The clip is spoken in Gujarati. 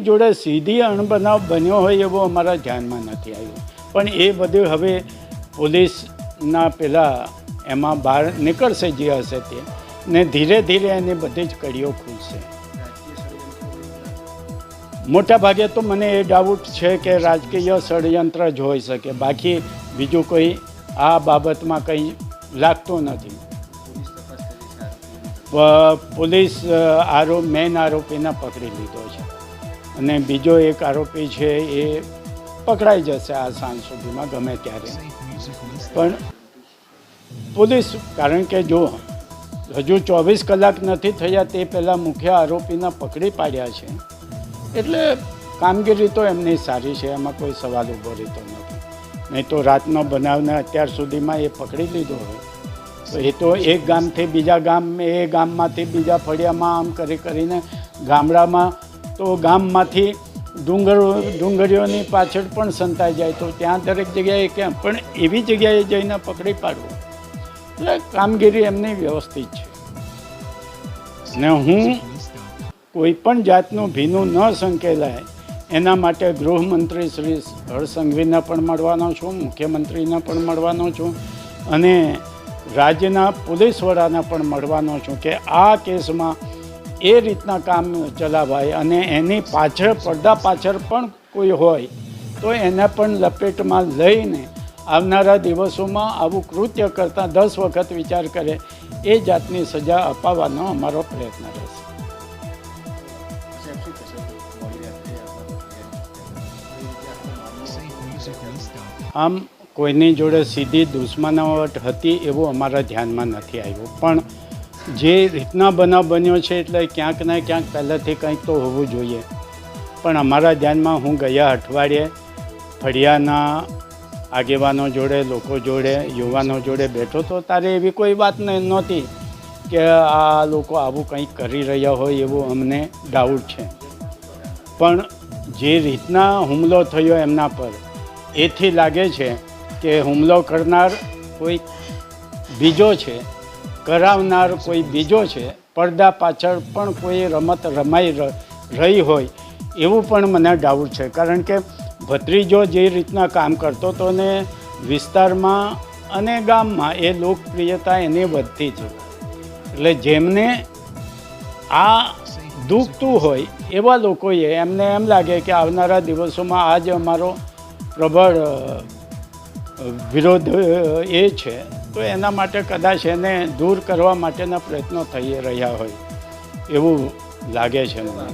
જોડે સીધી અણબનાવ બન્યો હોય એવો અમારા ધ્યાનમાં નથી આવ્યું, પણ એ બધું હવે પોલીસના પેલા એમાં બહાર નીકળશે જે હશે તે, ને ધીરે ધીરે એની બધી જ કડીઓ ખુલશે. મોટા ભાગે તો મને એ ડાઉટ છે કે રાજકીય ષડયંત્ર જ હોઈ શકે, બાકી બીજું કોઈ આ બાબતમાં કંઈ લાગતું નથી. પોલીસ મેઇન આરોપીને પકડી લીધો છે અને બીજો એક આરોપી છે એ પકડાઈ જશે આ સાંજ સુધીમાં ગમે ત્યારે. પણ પોલીસ, કારણ કે જો હજુ 24 કલાક નથી થયા તે પહેલાં મુખ્ય આરોપીને પકડી પાડ્યા છે, એટલે કામગીરી તો એમની સારી છે, એમાં કોઈ સવાલ ઊભો રહેતો નથી. નહીં તો રાતનો બનાવને અત્યાર સુધીમાં એ પકડી લીધો હોય તો એ તો એક ગામથી બીજા ગામ, એ ગામમાંથી બીજા ફળિયામાં આમ કરીને ગામડામાં તો ગામમાંથી ડુંગરીઓની પાછળ પણ સંતાઈ જાય તો ત્યાં દરેક જગ્યાએ કેમ, પણ એવી જગ્યાએ જઈને પકડી પાડવું એટલે કામગીરી એમની વ્યવસ્થિત છે. ને હું કોઈ પણ જાતનું ભીનું ન સંકેલાય એના માટે ગૃહમંત્રી શ્રી હર્ષ સંઘવીને પણ મળવાનો છું, મુખ્યમંત્રીને પણ મળવાનો છું અને રાજ્યના પોલીસ વડાને પણ મળવાનો છું કે આ કેસમાં એ રીતના કામ ચલાવાય અને એની પાછળ, પડદા પાછળ પણ કોઈ હોય તો એને પણ લપેટમાં લઈને આવનારા દિવસોમાં આવું કૃત્ય કરતાં 10 વખત વિચાર કરે એ જાતની સજા અપાવવાનો અમારો પ્રયત્ન રહેશે. આમ કોઈની જોડે સીધી દુશ્મનાવટ હતી એવું અમારા ધ્યાનમાં નથી આવ્યું, પણ જે રીતના બનાવ બન્યો છે એટલે ક્યાંક ને ક્યાંક પહેલાંથી કંઈક તો હોવું જોઈએ. પણ અમારા ધ્યાનમાં હું ગયા અઠવાડિયે ફળિયાના આગેવાનો જોડે, લોકો જોડે, યુવાનો જોડે બેઠો તો તારે એવી કોઈ વાત નહોતી કે આ લોકો આવું કંઈક કરી રહ્યા હોય એવું અમને ડાઉટ છે. પણ જે રીતના હુમલો થયો એમના પર, એથી લાગે છે કે હુમલો કરનાર કોઈ બીજો છે, કરાવનાર કોઈ બીજો છે, પડદા પાછળ પણ કોઈ રમત રમાઈ રહી હોય એવું પણ મને ડાઉટ છે. કારણ કે ભત્રીજો જે રીતના કામ કરતો હતો ને વિસ્તારમાં અને ગામમાં એ લોકપ્રિયતા એની વધતી છે, એટલે જેમને આ દુખતું હોય એવા લોકોએ એમને એમ લાગે કે આવનારા દિવસોમાં આ જ અમારો પ્રબળ વિરોધ એ છે તો એના માટે કદાચ એને દૂર કરવા માટેના પ્રયત્નો થઈ રહ્યા હોય એવું લાગે છે મને.